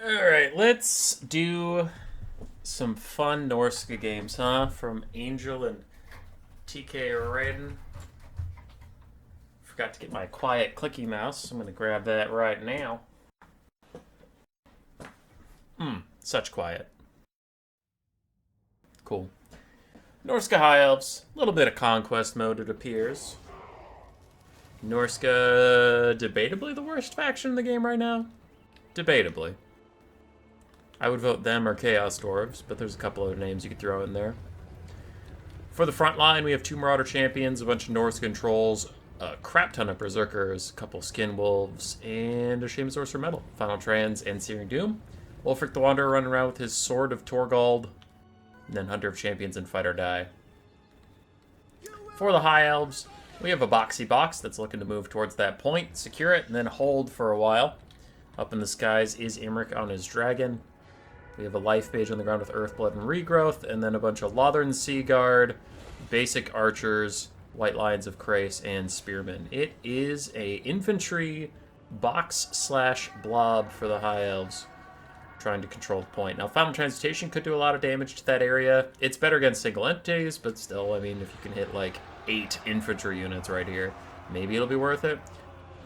Alright, let's do some fun Norska games, huh? From Angel and TK Raiden. Forgot to get my quiet clicky mouse, so I'm gonna grab that right now. Such quiet. Cool. Norska High Elves, a little bit of conquest mode, it appears. Norska, debatably the worst faction in the game right now. Debatably. I would vote them or Chaos Dwarves, but there's a couple other names you could throw in there. For the front line, we have two Marauder Champions, a bunch of Norse controls, a crap ton of Berserkers, a couple Skin Wolves, and a Shaman Sorcerer Metal, Final Trans, and Searing Doom. Wolfric the Wanderer running around with his Sword of Torgald, and then Hunter of Champions and Fight or Die. For the High Elves, we have a boxy box that's looking to move towards that point, secure it, and then hold for a while. Up in the skies is Imric on his dragon. We have a life mage on the ground with Earthblood and Regrowth, and then a bunch of Lothern Seaguard, basic archers, White Lions of Krace, and Spearmen. It is a infantry box/blob for the High Elves, trying to control the point. Now, Final Transmutation could do a lot of damage to that area. It's better against single entities, but still, I mean, if you can hit like 8 infantry units right here, maybe it'll be worth it.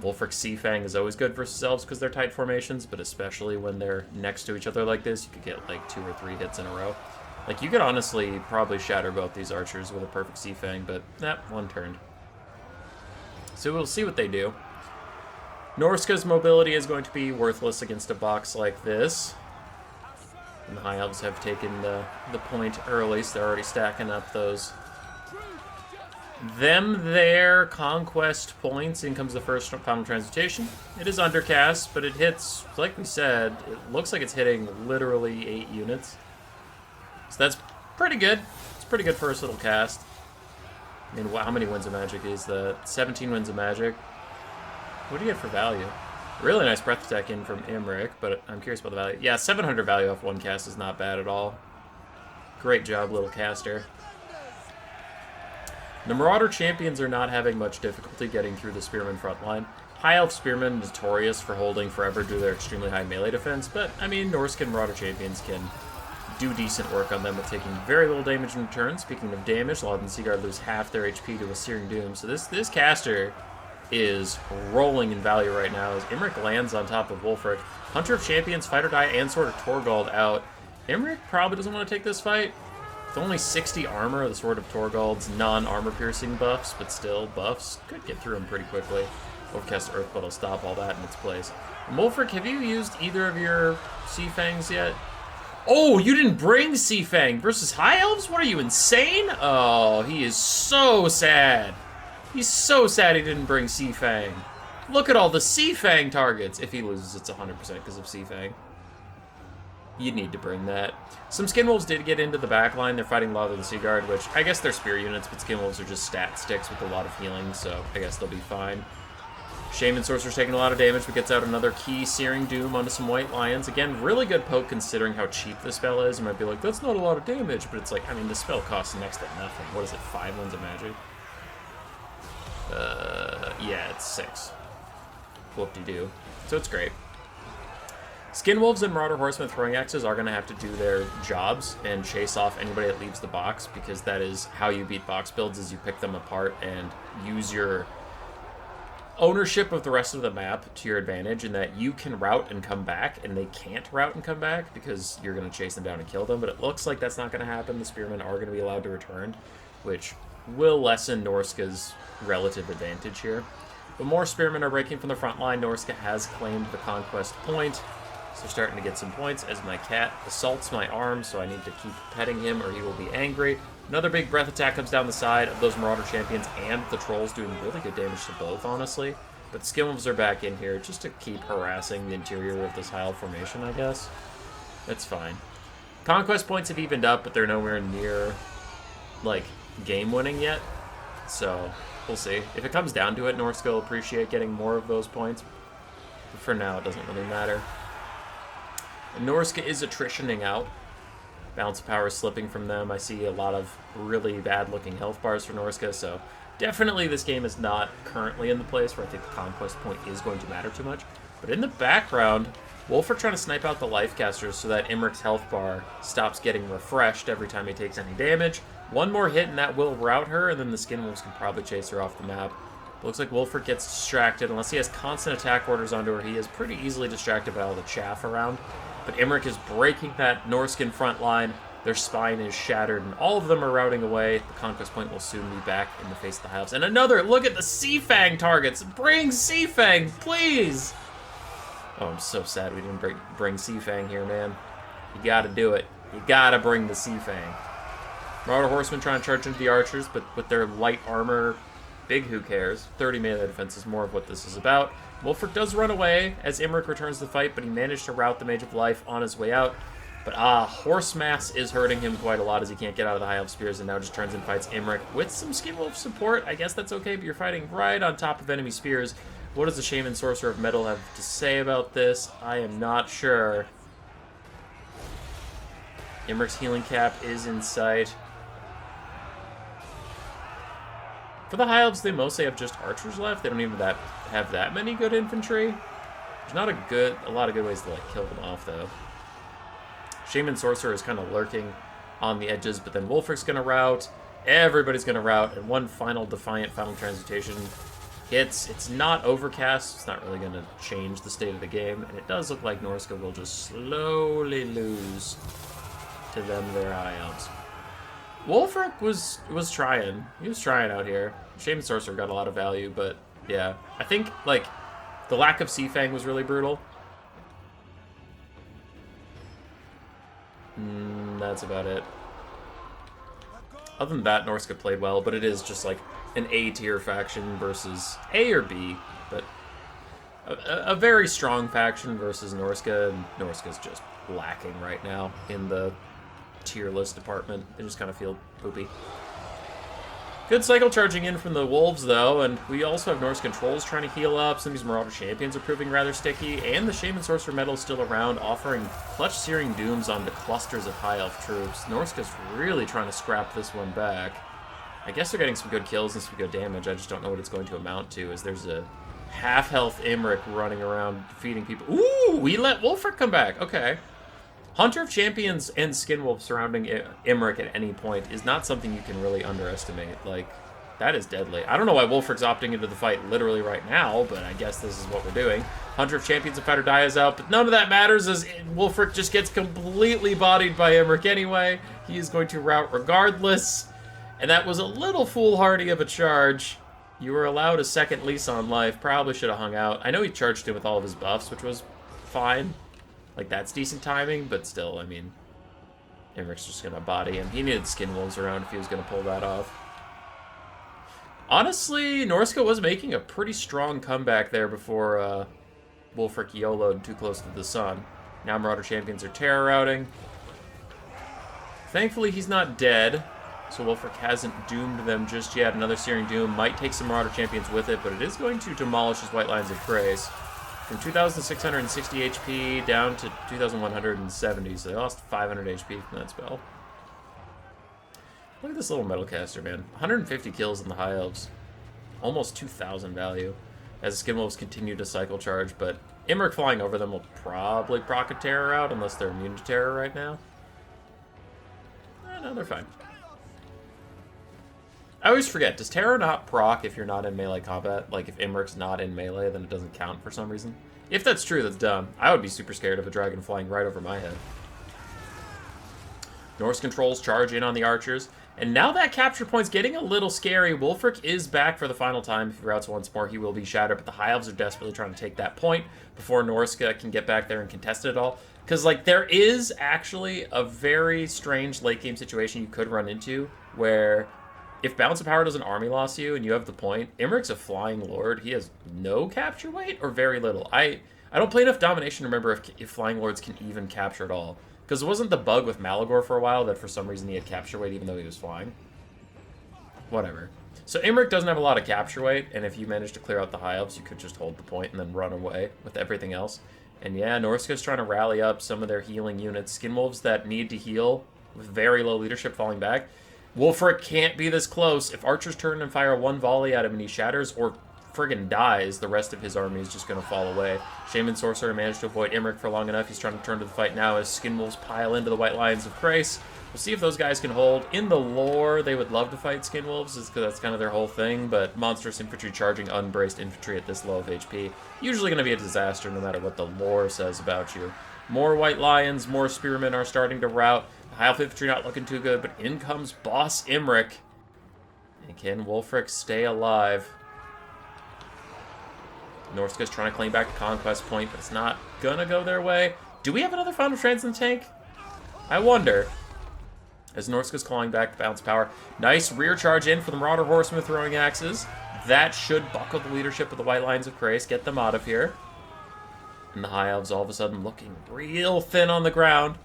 Wolfric Seafang is always good versus elves because they're tight formations, but especially when they're next to each other like this, you could get like 2 or 3 hits in a row. Like, you could honestly probably shatter both these archers with a perfect Seafang, but one turned. So we'll see what they do. Norska's mobility is going to be worthless against a box like this. And the High Elves have taken the point early, so they're already stacking up those their conquest points. In comes the first Final Transmutation. It is undercast, but it hits, like we said, it looks like it's hitting literally 8 units. So that's pretty good. It's pretty good first little cast. I mean, how many Winds of Magic is that? 17 Winds of Magic. What do you get for value? Really nice breath attack in from Imric, but I'm curious about the value. Yeah, 700 value off one cast is not bad at all. Great job, little caster. The Marauder Champions are not having much difficulty getting through the Spearman front line. High Elf Spearmen notorious for holding forever due to their extremely high melee defense, but, I mean, Norscan Marauder Champions can do decent work on them with taking very little damage in return. Speaking of damage, Lothern Seaguard lose half their HP to a Searing Doom, so this caster is rolling in value right now as Imric lands on top of Wolfric. Hunter of Champions, Fight or Die, and Sword of Torgald out. Imric probably doesn't want to take this fight. With only 60 armor, the Sword of Torgald's non-armor piercing buffs, but still buffs, could get through him pretty quickly. Overcast Earthblood will stop all that in its place. Wolfric, have you used either of your Seafangs yet? Oh, you didn't bring Seafang versus High Elves? What are you, insane? Oh, he is so sad. He's so sad he didn't bring Seafang. Look at all the Seafang targets. If he loses, it's 100% because of Seafang. You need to bring that. Some Skin Wolves did get into the back line. They're fighting Lothern Seaguard, which I guess they're spear units, but Skin Wolves are just stat sticks with a lot of healing, so I guess they'll be fine. Shaman Sorcerer's taking a lot of damage, but gets out another key Searing Doom onto some White Lions. Again, really good poke considering how cheap the spell is. You might be like, that's not a lot of damage, but it's like, I mean, the spell costs next to nothing. What is it, 5 Winds of Magic? Yeah, it's 6. Whoop-de-doo. So it's great. Skin Wolves and Marauder Horsemen throwing axes are going to have to do their jobs and chase off anybody that leaves the box, because that is how you beat box builds, is you pick them apart and use your ownership of the rest of the map to your advantage, in that you can route and come back, and they can't route and come back because you're going to chase them down and kill them, but it looks like that's not going to happen. The Spearmen are going to be allowed to return, which will lessen Norska's relative advantage here. But more Spearmen are breaking from the front line. Norska has claimed the conquest point, so they're starting to get some points as my cat assaults my arm, so I need to keep petting him or he will be angry. Another big breath attack comes down the side of those Marauder Champions and the Trolls, doing really good damage to both, honestly. But the Skin Wolves are back in here just to keep harassing the interior of this High Elf formation, I guess. That's fine. Conquest points have evened up, but they're nowhere near, like, game-winning yet. So, we'll see. If it comes down to it, Norska will appreciate getting more of those points. But for now, it doesn't really matter. And Norska is attritioning out. Balance of power is slipping from them. I see a lot of really bad-looking health bars for Norska, so definitely this game is not currently in the place where I think the conquest point is going to matter too much. But in the background, Wolfric trying to snipe out the life casters so that Imric's health bar stops getting refreshed every time he takes any damage. One more hit and that will rout her, and then the Skinwolves can probably chase her off the map. Looks like Wolfric gets distracted. Unless he has constant attack orders onto her, he is pretty easily distracted by all the chaff around. But Imric is breaking that Norscan front line. Their spine is shattered, and all of them are routing away. The Conquest Point will soon be back in the face of the Hive Elves. And another, look at the Seafang targets! Bring Seafang, please! Oh, I'm so sad we didn't bring Seafang here, man. You gotta do it. You gotta bring the Seafang. Marauder Horsemen trying to charge into the archers, but with their light armor, big who cares. 30 melee defense is more of what this is about. Wolfric does run away as Imric returns to the fight, but he managed to rout the Mage of Life on his way out. But Horse Mass is hurting him quite a lot as he can't get out of the High Elf Spears and now just turns and fights Imric with some Skinwolf support. I guess that's okay, but you're fighting right on top of enemy spears. What does the Shaman Sorcerer of Metal have to say about this? I am not sure. Imric's healing cap is in sight. For the High Elves, they mostly have just archers left. They don't even have that many good infantry. There's not a lot of good ways to like kill them off though. Shaman Sorcerer is kind of lurking on the edges, but then Wolfric's going to rout. Everybody's going to rout, and one final Defiant Final Transmutation hits. It's not Overcast. It's not really going to change the state of the game, and it does look like Norsca will just slowly lose to them their High Elves. Wolfric was trying. He was trying out here. Shaman Sorcerer got a lot of value, but yeah. I think, like, the lack of Seafang was really brutal. That's about it. Other than that, Norsca played well, but it is just like an A-tier faction versus A or B, but a very strong faction versus Norsca, and Norsca's just lacking right now in the tier list department. They just kind of feel poopy. Good cycle charging in from the Wolves, though, and we also have Norscan Trolls trying to heal up. Some of these Marauder Champions are proving rather sticky, and the Shaman Sorcerer Metal is still around, offering clutch Searing Dooms onto clusters of High Elf troops. Norsca's really trying to scrap this one back. I guess they're getting some good kills and some good damage. I just don't know what it's going to amount to, as there's a half-health Imric running around defeating people. Ooh, we let Wolfric come back. Okay. Hunter of Champions and Skinwolf surrounding Imric at any point is not something you can really underestimate. Like, that is deadly. I don't know why Wolfric's opting into the fight literally right now, but I guess this is what we're doing. Hunter of Champions and Fighter Die is out, but none of that matters as Wolfric just gets completely bodied by Imric anyway. He is going to rout regardless, and that was a little foolhardy of a charge. You were allowed a second lease on life. Probably should have hung out. I know he charged in with all of his buffs, which was fine. Like, that's decent timing, but still, I mean, Imric's just going to body him. He needed Skinwolves around if he was going to pull that off. Honestly, Norsca was making a pretty strong comeback there before Wolfric YOLO'd too close to the sun. Now Marauder Champions are terror routing. Thankfully, he's not dead, so Wolfric hasn't doomed them just yet. Another Searing Doom might take some Marauder Champions with it, but it is going to demolish his White Lines of Grace. From 2,660 HP down to 2,170, so they lost 500 HP from that spell. Look at this little metal caster, man. 150 kills in the High Elves. Almost 2,000 value as the Skinwolves continue to cycle charge, but Imric flying over them will probably proc a terror out unless they're immune to terror right now. No, they're fine. I always forget, does terror not proc if you're not in melee combat? Like, if Imric's not in melee, then it doesn't count for some reason? If that's true, that's dumb. I would be super scared of a dragon flying right over my head. Norse controls charge in on the archers. And now that capture point's getting a little scary. Wolfric is back for the final time. If he routes once more, he will be shattered. But the High Elves are desperately trying to take that point before Norsca can get back there and contest it all. Because, like, there is actually a very strange late-game situation you could run into where if Balance of Power doesn't army loss you and you have the point, Imric's a Flying Lord. He has no capture weight or very little. I don't play enough Domination to remember if Flying Lords can even capture at all. Because it wasn't the bug with Malagor for a while that for some reason he had capture weight even though he was flying. Whatever. So Imric doesn't have a lot of capture weight, and if you manage to clear out the High Elves, you could just hold the point and then run away with everything else. And yeah, Norsca's trying to rally up some of their healing units. Skinwolves that need to heal with very low leadership falling back. Wolfric can't be this close. If archers turn and fire one volley at him and he shatters, or friggin' dies, the rest of his army is just going to fall away. Shaman Sorcerer managed to avoid Imrik for long enough. He's trying to turn to the fight now as Skinwolves pile into the White Lions of Krace. We'll see if those guys can hold. In the lore, they would love to fight Skinwolves, because that's kind of their whole thing, but monstrous infantry charging unbraced infantry at this low of HP, usually going to be a disaster no matter what the lore says about you. More White Lions, more Spearmen are starting to rout. The High Elf infantry not looking too good, but in comes Boss Imrik. And can Wulfric stay alive? Norska's trying to claim back the Conquest Point, but it's not gonna go their way. Do we have another Final Trance in the tank? I wonder. As Norska's clawing back the bounce power. Nice rear charge in for the Marauder Horsemen throwing axes. That should buckle the leadership of the White Lions of Krace, get them out of here. And the High Elves all of a sudden looking real thin on the ground.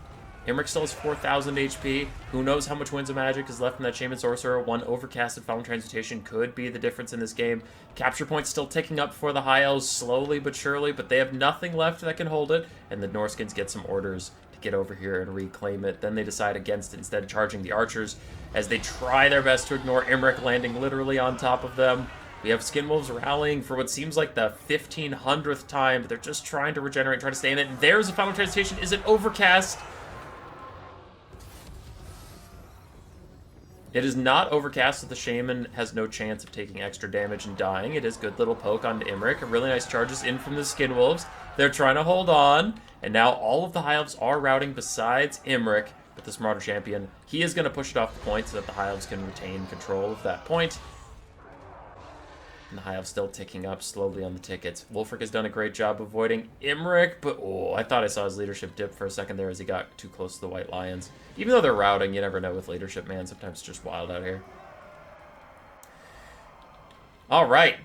Imrik still has 4,000 HP. Who knows how much Winds of Magic is left in that Shaman Sorcerer. One overcasted Final Transmutation could be the difference in this game. Capture points still ticking up for the High Elves slowly but surely, but they have nothing left that can hold it. And the Norskins get some orders to get over here and reclaim it. Then they decide against it, instead charging the archers as they try their best to ignore Imrik landing literally on top of them. We have Skinwolves rallying for what seems like the 1,500th time, but they're just trying to regenerate, try to stay in it. And there's a Final Transmutation. Is it overcast? It is not overcast, so the Shaman has no chance of taking extra damage and dying. It is good little poke onto Imrik. A really nice charges in from the Skinwolves. They're trying to hold on, and now all of the High Elves are routing besides Imrik. But this Marauder Champion, he is going to push it off the point so that the High Elves can retain control of that point. And the High Elves still ticking up slowly on the tickets. Wulfric has done a great job avoiding Imrik, but oh, I thought I saw his leadership dip for a second there as he got too close to the White Lions. Even though they're routing, you never know with leadership, man. Sometimes it's just wild out here. All right.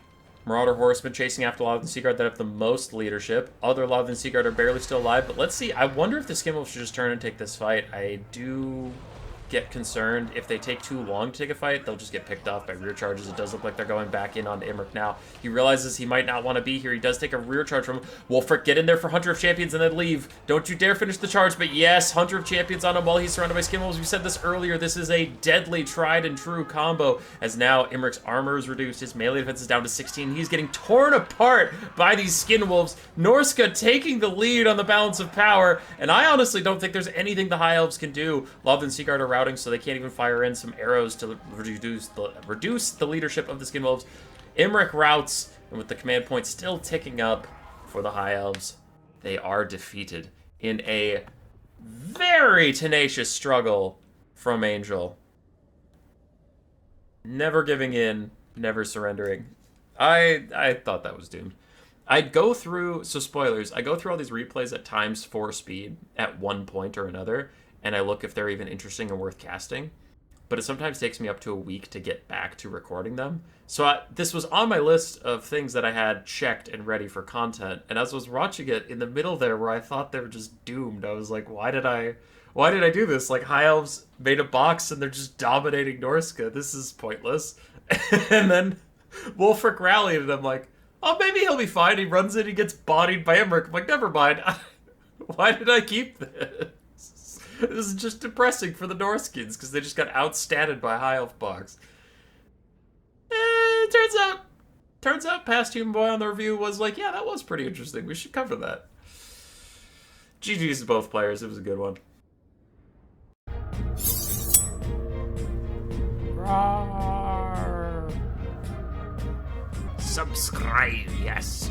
Marauder Horsemen chasing after Lothern Seaguard that have the most leadership. Other Lothern Seaguard are barely still alive, but let's see. I wonder if the Skinwolves should just turn and take this fight. I do get concerned if they take too long to take a fight, they'll just get picked off by rear charges. It does look like they're going back in onto Imrik now. He realizes he might not want to be here. He does take a rear charge from him. Wulfric, get in there for Hunter of Champions and then leave. Don't you dare finish the charge, but yes, Hunter of Champions on him while he's surrounded by Skinwolves. We said this earlier, this is a deadly, tried and true combo, as now Imrik's armor is reduced, his melee defense is down to 16. He's getting torn apart by these Skinwolves. Norska taking the lead on the balance of power, and I honestly don't think there's anything the High Elves can do. Lothern Seaguard are routing, so they can't even fire in some arrows to reduce the leadership of the Skinwolves. Imrik routs, and with the command point still ticking up for the High Elves, they are defeated in a very tenacious struggle from Angel. Never giving in, never surrendering. I thought that was doomed. I'd go through, so spoilers, I go through all these replays at ×4 speed at one point or another, and I look if they're even interesting and worth casting. But it sometimes takes me up to a week to get back to recording them. So this was on my list of things that I had checked and ready for content. And as I was watching it, in the middle there where I thought they were just doomed, I was like, why did I do this? Like, High Elves made a box and they're just dominating Norska. This is pointless. And then Wulfric rallied and I'm like, oh, maybe he'll be fine. He runs in, he gets bodied by Imrik. I'm like, never mind. Why did I keep this? This is just depressing for the Norskins because they just got outstatted by High Elf box. Turns out Past Human Boy on the review was like, yeah, that was pretty interesting. We should cover that. GG's to both players. It was a good one. Roar. Subscribe, yes.